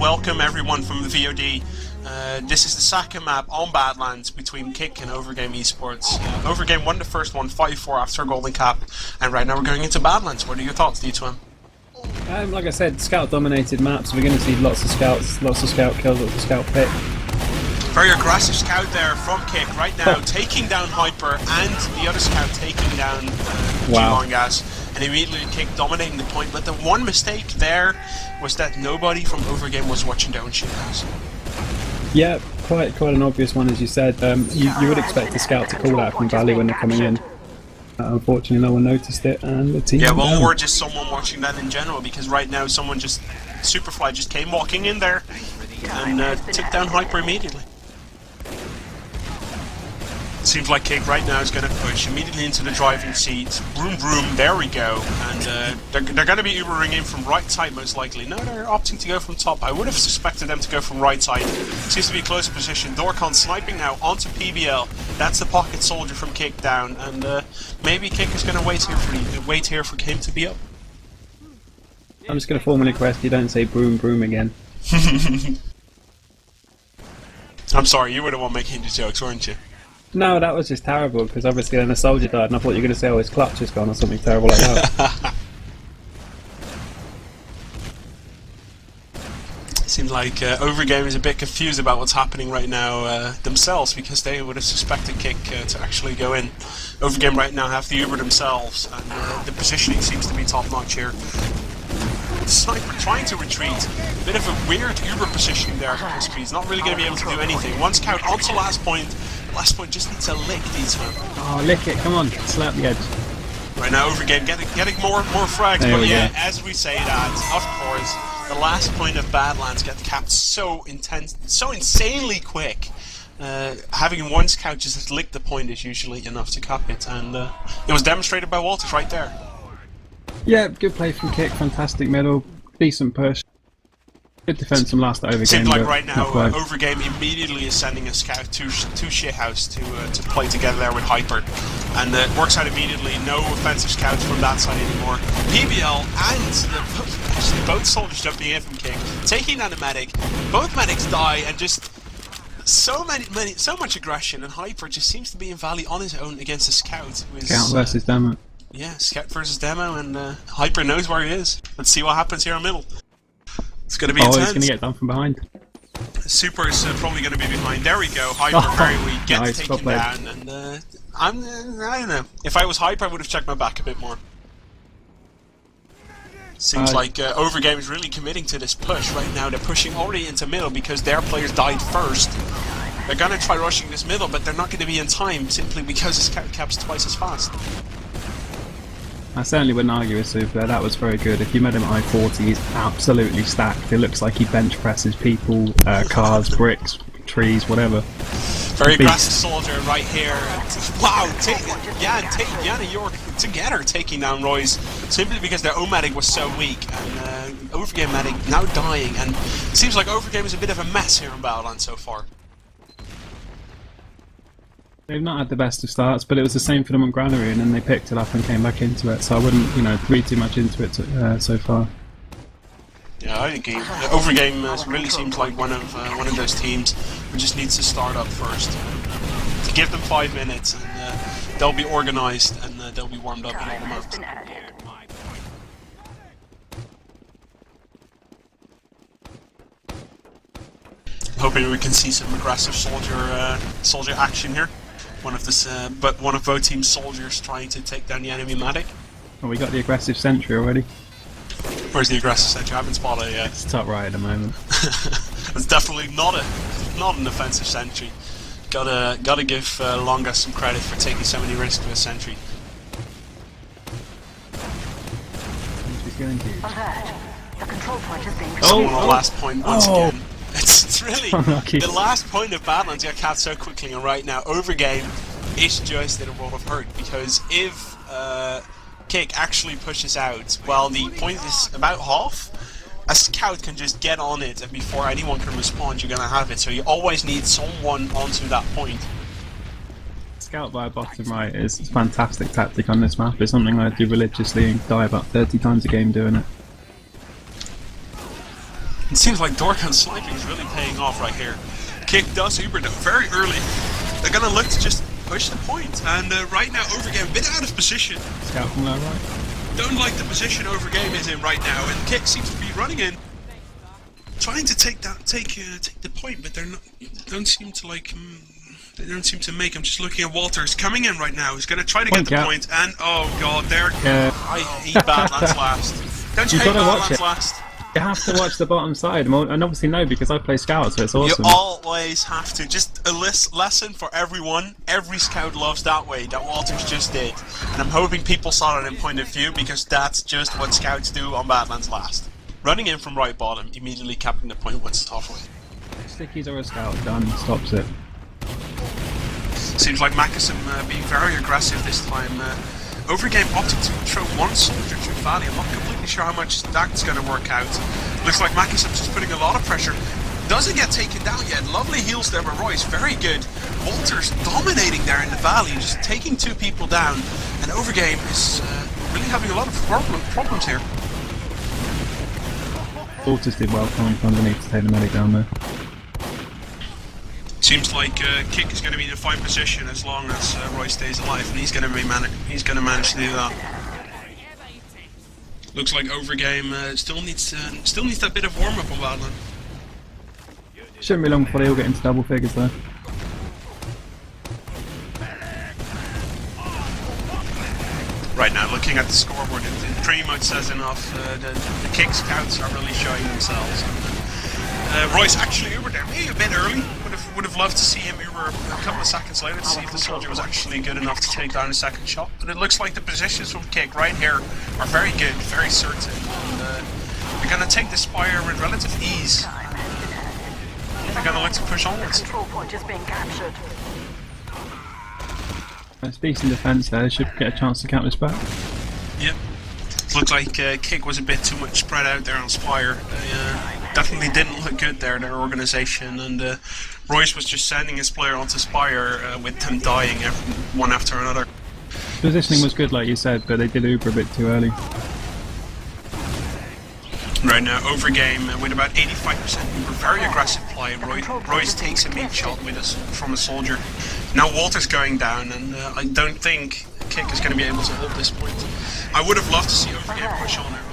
welcome everyone from the VOD. This is the Saka map on Badlands between k1ck and overGame Esports. overGame won the first one 5-4 after a golden cap, and right now we're going into Badlands. What are your thoughts, D2M? Like I said, scout dominated maps. We're going to see lots of scouts, lots of scout kills, lots of scout pick. Very aggressive scout there from k1ck right now, taking down Hyper and the other scout taking down Gas, and immediately k1ck dominating the point. But the one mistake there was that nobody from overGame was watching down shithouse. Yeah, quite an obvious one, as you said. You would expect a scout to call out from Valley when they're coming in. Unfortunately, no one noticed it, and the team. Yeah, well, or just someone watching that in general, because right now someone just Superfly just came walking in there and took down Hyper immediately. Seems like k1ck right now is going to push immediately into the driving seat. Broom, broom, there we go. And they're going to be Ubering in from right side most likely. No, they're opting to go from top. I would have suspected them to go from right side. Seems to be a closer position. Dorcon sniping now onto PBL. That's the pocket soldier from k1ck down. And maybe k1ck is going to wait here for him to be up. I'm just going to formally request you don't say broom, broom again. I'm sorry, you were the one making the jokes, weren't you? No, that was just terrible, because obviously then a soldier died and I thought you were going to say, oh, his clutch is gone or something terrible like that. Seems like overGame is a bit confused about what's happening right now themselves, because they would have suspected k1ck to actually go in. overGame right now have the Uber themselves, and the positioning seems to be top-notch here. Sniper trying to retreat. Bit of a weird Uber positioning there. He's not really going to be able to do anything. One scout onto last point. Last point just needs a lick, D2M. Oh, lick it, come on, slap the edge. Right now, overGame getting more frags, but yeah, as we say that, of course, the last point of Badlands gets capped so insanely quick. Having one scout just lick the point is usually enough to cap it, and it was demonstrated by Walters right there. Yeah, good play from k1ck, fantastic middle, decent push. Good defense from last overGame. Seems like right now overGame immediately is sending a scout to shithouse to play together there with Hyper, and it works out immediately. No offensive scouts from that side anymore. PBL and actually both soldiers jumping in from k1ck, taking down the medic. Both medics die, and just so much aggression. And Hyper just seems to be in Valley on his own against a scout. Scout versus demo. Yeah, scout versus demo, and Hyper knows where he is. Let's see what happens here in middle. It's going to be intense. He's going to get done from behind. Super's probably going to be behind. There we go. Hyper very weak. Gets taken down. And I don't know. If I was Hyper, I would have checked my back a bit more. Seems like overGame is really committing to this push right now. They're pushing already into middle because their players died first. They're going to try rushing this middle, but they're not going to be in time simply because his cap's twice as fast. I certainly wouldn't argue with Super. That was very good. If you met him at I-40, he's absolutely stacked. It looks like he bench presses people, cars, bricks, trees, whatever. Very aggressive soldier right here. Wow, Yana York together taking down Royce simply because their own medic was so weak, and overGame medic now dying, and it seems like overGame is a bit of a mess here in Badlands so far. They've not had the best of starts, but it was the same for them on Granary, and then they picked it up and came back into it. So I wouldn't, read too much into it so far. Yeah, I think overGame really seems like one of those teams who just needs to start up first. To give them 5 minutes, and they'll be organised and they'll be warmed up in all the maps. Hoping we can see some aggressive soldier action here. One of both teams' soldiers trying to take down the enemy medic. Well, we got the aggressive sentry already. Where's the aggressive sentry? I haven't spotted it yet. It's top right at the moment. It's definitely not an offensive sentry. Gotta give Longa some credit for taking so many risks with a sentry. Someone on the last point once again. It's really the last point of Badlands got capped so quickly, and right now overGame is just in a world of hurt, because if k1ck actually pushes out while the point is about half, a scout can just get on it, and before anyone can respond, you're gonna have it. So you always need someone onto that point. Scout by bottom right is a fantastic tactic on this map. It's something I do religiously and die about 30 times a game doing it. It seems like Dorkan sniping is really paying off right here. Kick does Uber though, very early. They're gonna look to just push the point, and right now overGame a bit out of position. Scout from low right. Don't like the position overGame is in right now, and Kick seems to be running in, trying to take the point, but they're not. They don't seem to like. They don't seem to make him. Just looking at Walters coming in right now. He's gonna try to get the point, and oh god, there. I hate Badlands last. Don't you hate Badlands last? You have to watch the bottom side, and obviously no, because I play Scout, so it's awesome. You always have to. Just a lesson for everyone. Every Scout loves that way, that Walters just did. And I'm hoping people saw that in point of view, because that's just what Scouts do on Badlands last. Running in from right bottom, immediately capping the point once it's halfway. Stickies or a Scout, done, stops it. Seems like Macassim being very aggressive this time. overGame opting to throw one soldier through Valley. I'm not completely sure how much that's going to work out. Looks like Macassim's just putting a lot of pressure. Doesn't get taken down yet. Lovely heals there by Royce. Very good. Walters dominating there in the Valley, just taking two people down. And overGame is really having a lot of problems here. Walters did well coming from underneath to take the medic down there. Seems like Kick is going to be in a fine position as long as Roy stays alive, and he's going to manage to do that. Looks like overGame still needs that bit of warm up on Badland. Shouldn't be long before they all get into double figures though. Right now, looking at the scoreboard, it pretty much says enough. The Kick scouts are really showing themselves. Royce actually Ubered there, maybe a bit early. Would have loved to see him Uber a couple of seconds later to see if the soldier was actually good enough to take down a second shot. But it looks like the positions from Kick right here are very good, very certain. And they're going to take the Spire with relative ease. They're going to look to push onwards. It's decent defense there, they should get a chance to count this back. Yep. Looked like Kick was a bit too much spread out there on Spire. Definitely didn't look good there, their organisation, and Royce was just sending his player onto Spire with them dying one after another. Positioning was good like you said, but they did Uber a bit too early. Right now, overGame with about 85% Uber, very aggressive play. Royce takes a meat shot with from a soldier. Now Walter's going down, and I don't think Kick is going to be able to hold this point. I would have loved to see overGame push on earlier.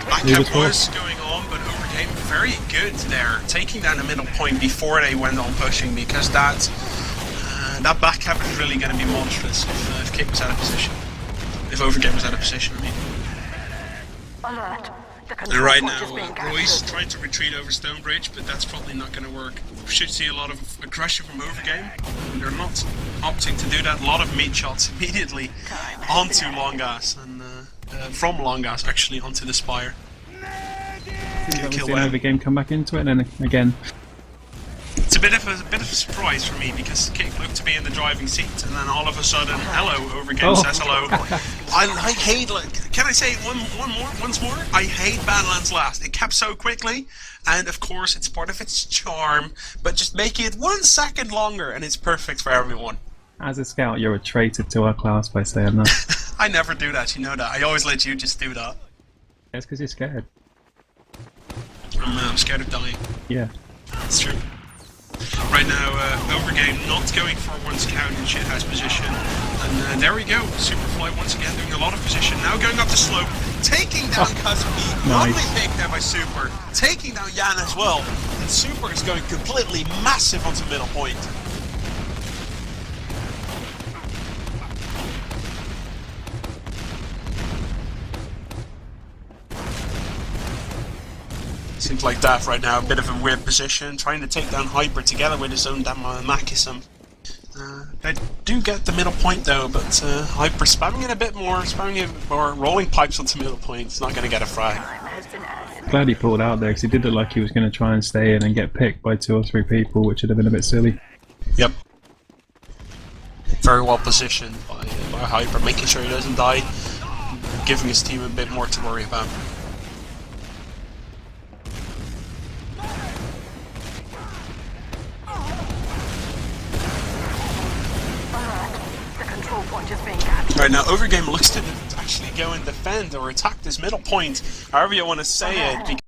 Backhand was going on, but overGame very good there, taking down the middle point before they went on pushing, because that backhand is really going to be monstrous if Kick was out of position. If overGame was out of position, I mean. Alert. And right now, Royce trying to retreat over Stonebridge, but that's probably not going to work. We should see a lot of aggression from overGame. They're not opting to do that. A lot of meat shots immediately onto Longas, and from Longas actually onto the Spire. Seems like overGame come back into it, and then again. It's a bit of a surprise for me, because Kick looked to be in the driving seat, and then all of a sudden, hello, overGame says hello. I hate, can I say it once more? I hate Badlands last. It kept so quickly, and of course it's part of its charm, but just make it 1 second longer and it's perfect for everyone. As a scout, you're a traitor to our class by saying that. I never do that, you know that. I always let you just do that. It's because you're scared. I'm scared of dying. Yeah. That's true. Right now, overGame not going for one scout in shithouse position, and there we go. Superfly once again doing a lot of position. Now going up the slope, taking down Kazumi. Nice. Lovely pick there by Super, taking down Yan as well, and Super is going completely massive onto middle point. Seems like Daft right now, a bit of a weird position, trying to take down Hyper together with his own damn Macassim. They do get the middle point though, but Hyper spamming it a bit more, rolling pipes onto middle point. It's not going to get a frag. Glad he pulled out there, because he did look like he was going to try and stay in and get picked by 2 or 3 people, which would have been a bit silly. Yep. Very well positioned by Hyper, making sure he doesn't die, giving his team a bit more to worry about. Right now, overGame looks to actually go and defend or attack this middle point, however you want to say it.